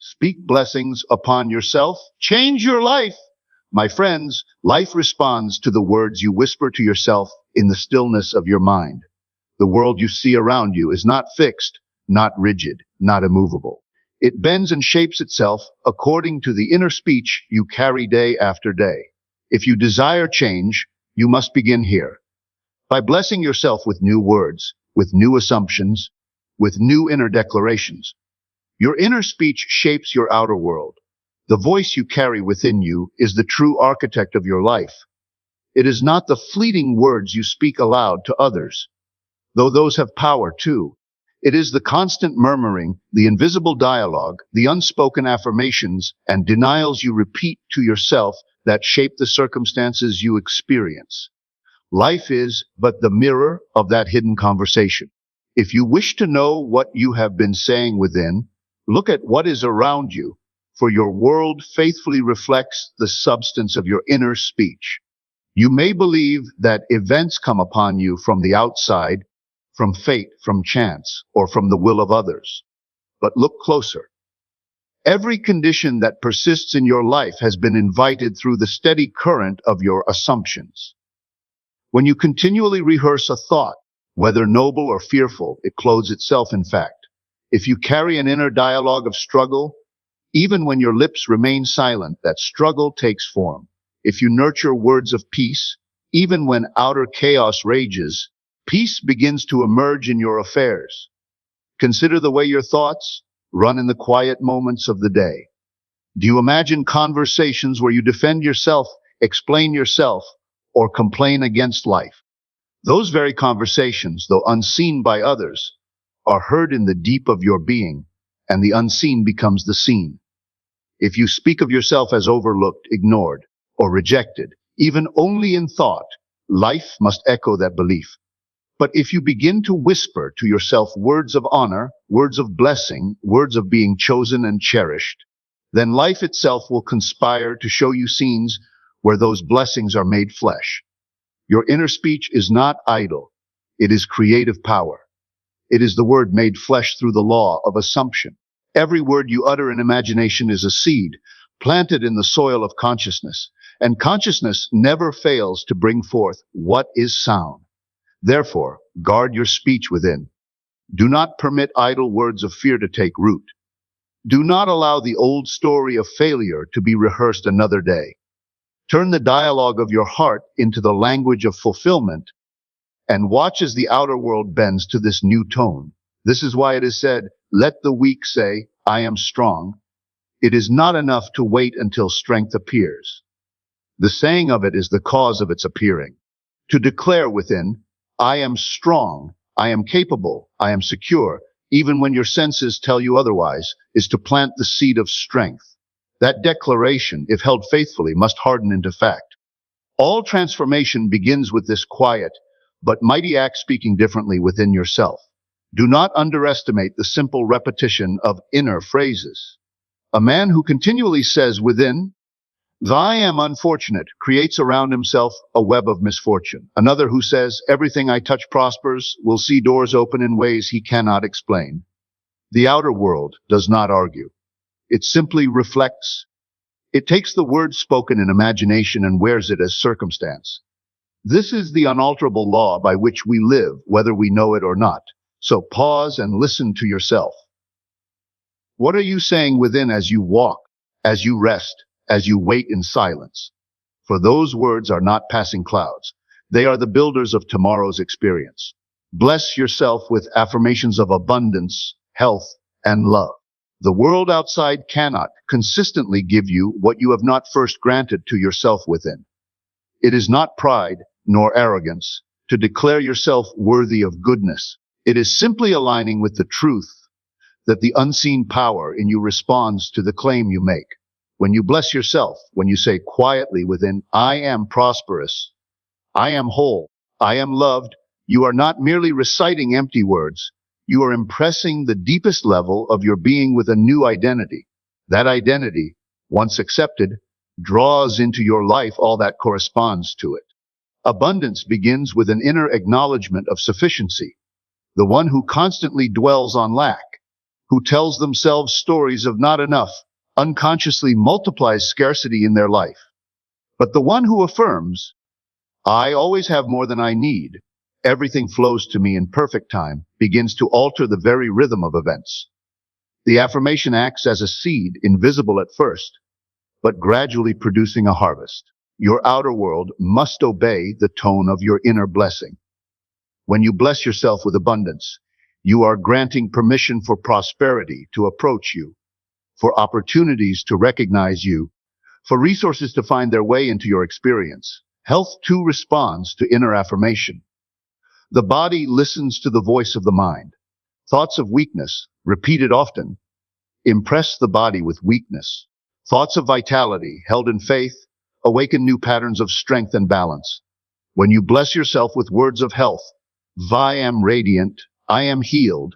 Speak blessings upon yourself. Change your life. My friends, life responds to the words you whisper to yourself in the stillness of your mind. The world you see around you is not fixed, not rigid, not immovable. It bends and shapes itself according to the inner speech you carry day after day. If you desire change, you must begin here, by blessing yourself with new words, with new assumptions, with new inner declarations. Your inner speech shapes your outer world. The voice you carry within you is the true architect of your life. It is not the fleeting words you speak aloud to others, though those have power too. It is the constant murmuring, the invisible dialogue, the unspoken affirmations and denials you repeat to yourself that shape the circumstances you experience. Life is but the mirror of that hidden conversation. If you wish to know what you have been saying within, look at what is around you, for your world faithfully reflects the substance of your inner speech. You may believe that events come upon you from the outside, from fate, from chance, or from the will of others. But look closer. Every condition that persists in your life has been invited through the steady current of your assumptions. When you continually rehearse a thought, whether noble or fearful, it clothes itself in fact. If you carry an inner dialogue of struggle, even when your lips remain silent, that struggle takes form. If you nurture words of peace, even when outer chaos rages, peace begins to emerge in your affairs. Consider the way your thoughts run in the quiet moments of the day. Do you imagine conversations where you defend yourself, explain yourself, or complain against life? Those very conversations, though unseen by others, are heard in the deep of your being, and the unseen becomes the seen. If you speak of yourself as overlooked, ignored, or rejected, even only in thought, life must echo that belief. But if you begin to whisper to yourself words of honor, words of blessing, words of being chosen and cherished, then life itself will conspire to show you scenes where those blessings are made flesh. Your inner speech is not idle. It is creative power. It is the word made flesh through the law of assumption. Every word you utter in imagination is a seed, planted in the soil of consciousness, and consciousness never fails to bring forth what is sound. Therefore, guard your speech within. Do not permit idle words of fear to take root. Do not allow the old story of failure to be rehearsed another day. Turn the dialogue of your heart into the language of fulfillment, and watch as the outer world bends to this new tone. This is why it is said, let the weak say, I am strong. It is not enough to wait until strength appears. The saying of it is the cause of its appearing. To declare within, I am strong, I am capable, I am secure, even when your senses tell you otherwise, is to plant the seed of strength. That declaration, if held faithfully, must harden into fact. All transformation begins with this quiet, but mighty act speaking differently within yourself. Do not underestimate the simple repetition of inner phrases. A man who continually says within, I am unfortunate, creates around himself a web of misfortune. Another who says, everything I touch prospers, will see doors open in ways he cannot explain. The outer world does not argue. It simply reflects. It takes the word spoken in imagination and wears it as circumstance. This is the unalterable law by which we live, whether we know it or not. So pause and listen to yourself. What are you saying within as you walk, as you rest, as you wait in silence? For those words are not passing clouds. They are the builders of tomorrow's experience. Bless yourself with affirmations of abundance, health, and love. The world outside cannot consistently give you what you have not first granted to yourself within. It is not pride nor arrogance to declare yourself worthy of goodness. It is simply aligning with the truth that the unseen power in you responds to the claim you make. When you bless yourself, when you say quietly within, I am prosperous, I am whole, I am loved, you are not merely reciting empty words. You are impressing the deepest level of your being with a new identity. That identity, once accepted, draws into your life all that corresponds to it. Abundance begins with an inner acknowledgement of sufficiency. The one who constantly dwells on lack who tells themselves stories of not enough unconsciously multiplies scarcity in their life. But the one who affirms, I always have more than I need, everything flows to me in perfect time, begins to alter the very rhythm of events. The affirmation acts as a seed, invisible at first, but gradually producing a harvest. Your outer world must obey the tone of your inner blessing. When you bless yourself with abundance, you are granting permission for prosperity to approach you, for opportunities to recognize you, for resources to find their way into your experience. Health too responds to inner affirmation. The body listens to the voice of the mind. Thoughts of weakness, repeated often, impress the body with weakness. Thoughts of vitality, held in faith, awaken new patterns of strength and balance. When you bless yourself with words of health, I am radiant, I am healed,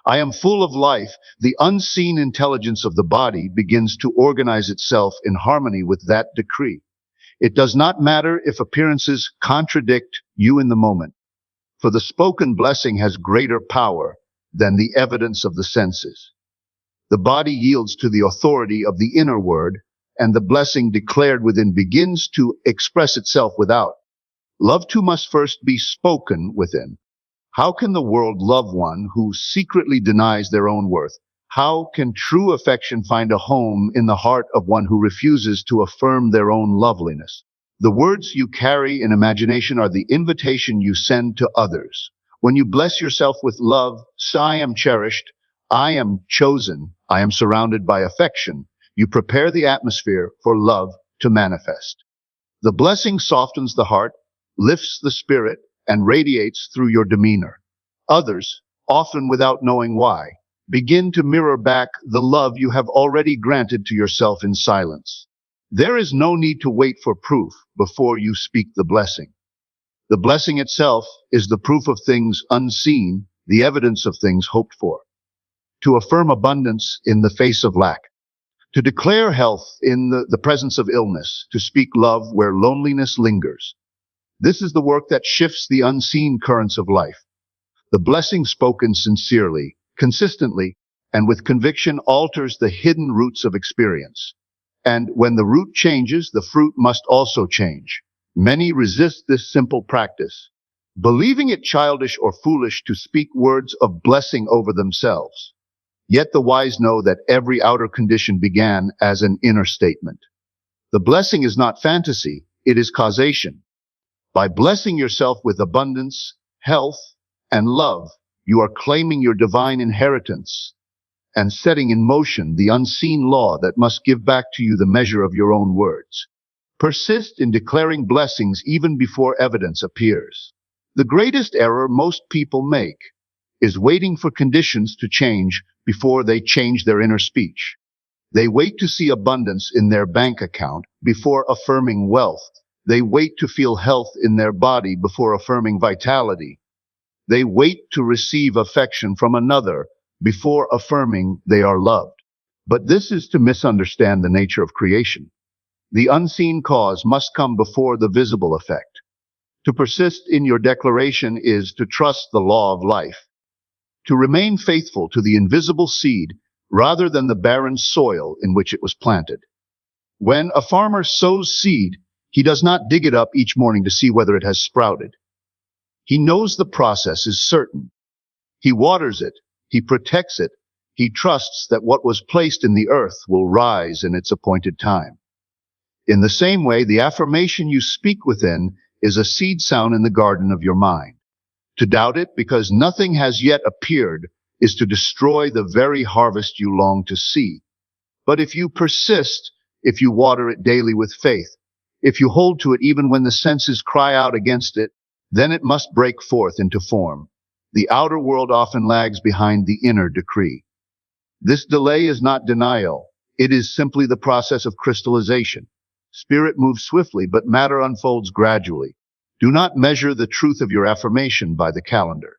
I am full of life, the unseen intelligence of the body begins to organize itself in harmony with that decree. It does not matter if appearances contradict you in the moment, for the spoken blessing has greater power than the evidence of the senses. The body yields to the authority of the inner word, and the blessing declared within begins to express itself without. Love too must first be spoken within. How can the world love one who secretly denies their own worth? How can true affection find a home in the heart of one who refuses to affirm their own loveliness? The words you carry in imagination are the invitation you send to others. When you bless yourself with love, I am cherished, I am chosen, I am surrounded by affection, you prepare the atmosphere for love to manifest. The blessing softens the heart, lifts the spirit, and radiates through your demeanor. Others, often without knowing why, begin to mirror back the love you have already granted to yourself in silence. There is no need to wait for proof before you speak the blessing. The blessing itself is the proof of things unseen, the evidence of things hoped for. To affirm abundance in the face of lack, to declare health in the presence of illness, to speak love where loneliness lingers. This is the work that shifts the unseen currents of life. The blessing spoken sincerely, consistently, and with conviction alters the hidden roots of experience. And when the root changes, the fruit must also change. Many resist this simple practice, believing it childish or foolish to speak words of blessing over themselves. Yet the wise know that every outer condition began as an inner statement. The blessing is not fantasy, it is causation. By blessing yourself with abundance, health, and love, you are claiming your divine inheritance and setting in motion the unseen law that must give back to you the measure of your own words. Persist in declaring blessings even before evidence appears. The greatest error most people make is waiting for conditions to change before they change their inner speech. They wait to see abundance in their bank account before affirming wealth. They wait to feel health in their body before affirming vitality. They wait to receive affection from another before affirming they are loved. But this is to misunderstand the nature of creation. The unseen cause must come before the visible effect. To persist in your declaration is to trust the law of life, to remain faithful to the invisible seed rather than the barren soil in which it was planted. When a farmer sows seed, he does not dig it up each morning to see whether it has sprouted. He knows the process is certain. He waters it, he protects it, he trusts that what was placed in the earth will rise in its appointed time. In the same way, the affirmation you speak within is a seed sown in the garden of your mind. To doubt it because nothing has yet appeared is to destroy the very harvest you long to see. But if you persist, if you water it daily with faith, if you hold to it even when the senses cry out against it, then it must break forth into form. The outer world often lags behind the inner decree. This delay is not denial. It is simply the process of crystallization. Spirit moves swiftly, but matter unfolds gradually. Do not measure the truth of your affirmation by the calendar.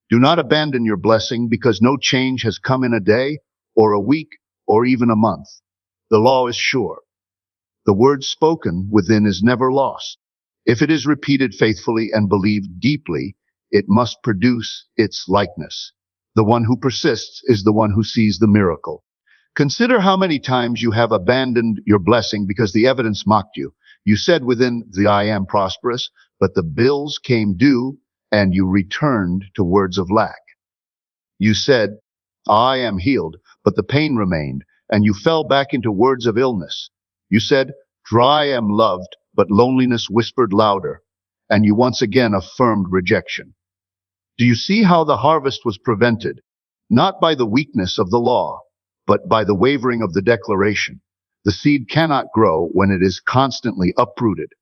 Do not abandon your blessing because no change has come in a day, or a week, or even a month. The law is sure. The word spoken within is never lost. If it is repeated faithfully and believed deeply, it must produce its likeness. The one who persists is the one who sees the miracle. Consider how many times you have abandoned your blessing because the evidence mocked you. You said within the I am prosperous, but the bills came due and you returned to words of lack. You said, I am healed, but the pain remained, and you fell back into words of illness. You said, I am loved, but loneliness whispered louder, and you once again affirmed rejection. Do you see how the harvest was prevented? Not by the weakness of the law, but by the wavering of the declaration. The seed cannot grow when it is constantly uprooted.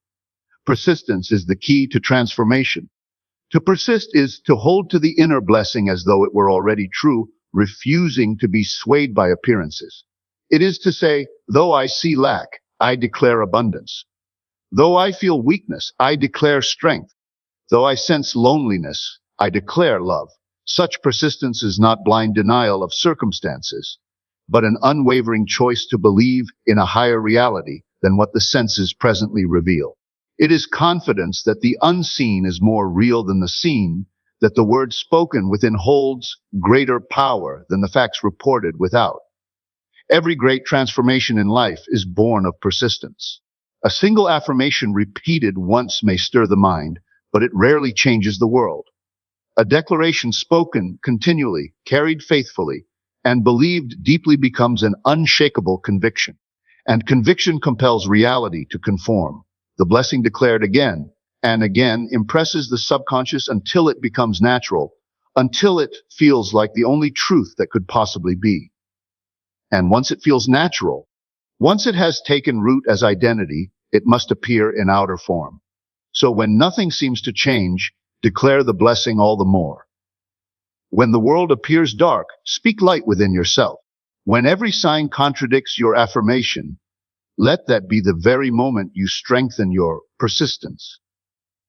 Persistence is the key to transformation. To persist is to hold to the inner blessing as though it were already true, refusing to be swayed by appearances. It is to say, though I see lack, I declare abundance. Though I feel weakness, I declare strength. Though I sense loneliness, I declare love. Such persistence is not blind denial of circumstances, but an unwavering choice to believe in a higher reality than what the senses presently reveal. It is confidence that the unseen is more real than the seen, that the word spoken within holds greater power than the facts reported without. Every great transformation in life is born of persistence. A single affirmation repeated once may stir the mind, but it rarely changes the world. A declaration spoken continually, carried faithfully, and believed deeply becomes an unshakable conviction. And conviction compels reality to conform. The blessing declared again and again impresses the subconscious until it becomes natural, until it feels like the only truth that could possibly be. And once it feels natural, once it has taken root as identity, it must appear in outer form. So when nothing seems to change, declare the blessing all the more. When the world appears dark, speak light within yourself. When every sign contradicts your affirmation, let that be the very moment you strengthen your persistence.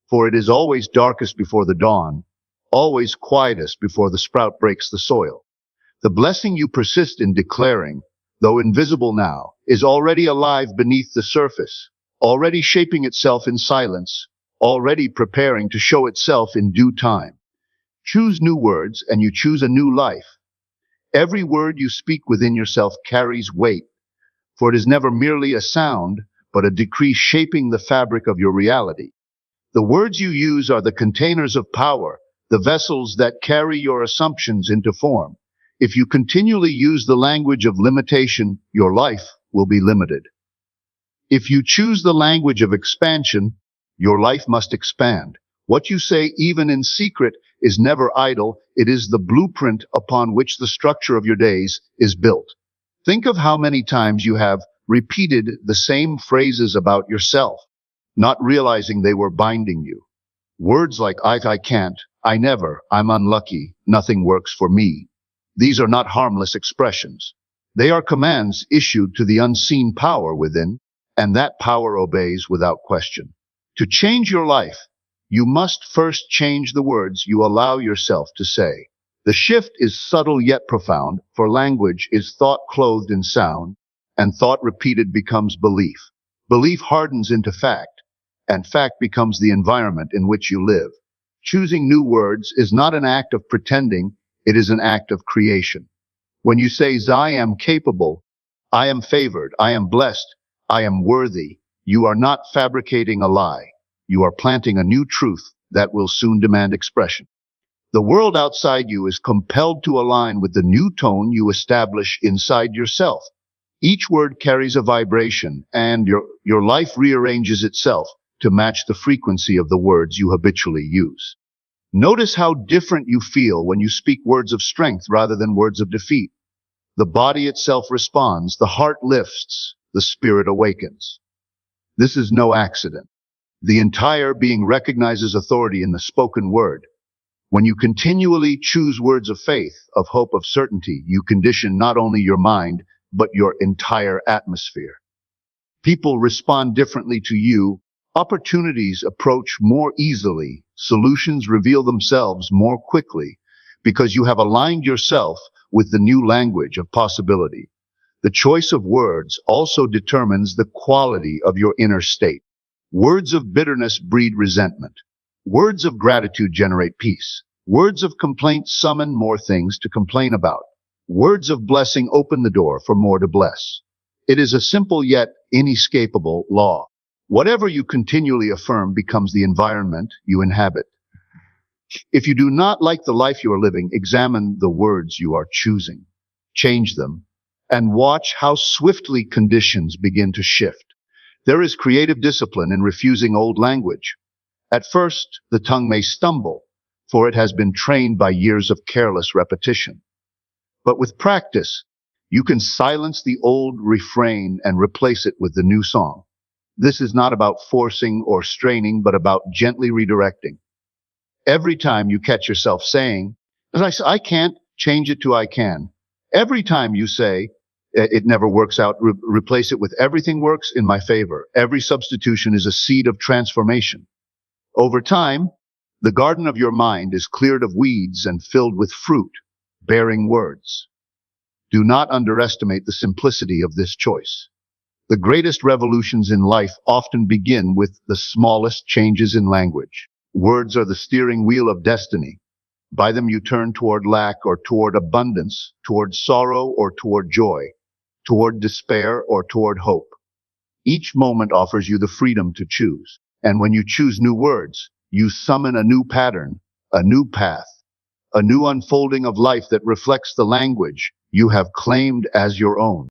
For it is always darkest before the dawn, always quietest before the sprout breaks the soil. The blessing you persist in declaring, though invisible now, is already alive beneath the surface, already shaping itself in silence, already preparing to show itself in due time. Choose new words and you choose a new life. Every word you speak within yourself carries weight, for it is never merely a sound, but a decree shaping the fabric of your reality. The words you use are the containers of power, the vessels that carry your assumptions into form. If you continually use the language of limitation, your life will be limited. If you choose the language of expansion, your life must expand. What you say, even in secret, is never idle. It is the blueprint upon which the structure of your days is built. Think of how many times you have repeated the same phrases about yourself, not realizing they were binding you. Words like I can't, I never, I'm unlucky, nothing works for me. These are not harmless expressions. They are commands issued to the unseen power within, and that power obeys without question. To change your life, you must first change the words you allow yourself to say. The shift is subtle yet profound, for language is thought clothed in sound, and thought repeated becomes belief. Belief hardens into fact, and fact becomes the environment in which you live. Choosing new words is not an act of pretending, it is an act of creation. When you say, I am capable, I am favored, I am blessed, I am worthy, you are not fabricating a lie. You are planting a new truth that will soon demand expression. The world outside you is compelled to align with the new tone you establish inside yourself. Each word carries a vibration, and your life rearranges itself to match the frequency of the words you habitually use. Notice how different you feel when you speak words of strength rather than words of defeat. The body itself responds, the heart lifts, the spirit awakens. This is no accident. The entire being recognizes authority in the spoken word. When you continually choose words of faith, of hope, of certainty, you condition not only your mind, but your entire atmosphere. People respond differently to you. Opportunities approach more easily. Solutions reveal themselves more quickly because you have aligned yourself with the new language of possibility. The choice of words also determines the quality of your inner state. Words of bitterness breed resentment. Words of gratitude generate peace. Words of complaint summon more things to complain about. Words of blessing open the door for more to bless. It is a simple yet inescapable law. Whatever you continually affirm becomes the environment you inhabit. If you do not like the life you are living, examine the words you are choosing. Change them, and watch how swiftly conditions begin to shift. There is creative discipline in refusing old language. At first, the tongue may stumble, for it has been trained by years of careless repetition. But with practice, you can silence the old refrain and replace it with the new song. This is not about forcing or straining, but about gently redirecting. Every time you catch yourself saying, I can't, change it to I can. Every time you say, it never works out, replace it with everything works in my favor. Every substitution is a seed of transformation. Over time, the garden of your mind is cleared of weeds and filled with fruit, bearing words. Do not underestimate the simplicity of this choice. The greatest revolutions in life often begin with the smallest changes in language. Words are the steering wheel of destiny. By them you turn toward lack or toward abundance, toward sorrow or toward joy, toward despair or toward hope. Each moment offers you the freedom to choose. And when you choose new words, you summon a new pattern, a new path, a new unfolding of life that reflects the language you have claimed as your own.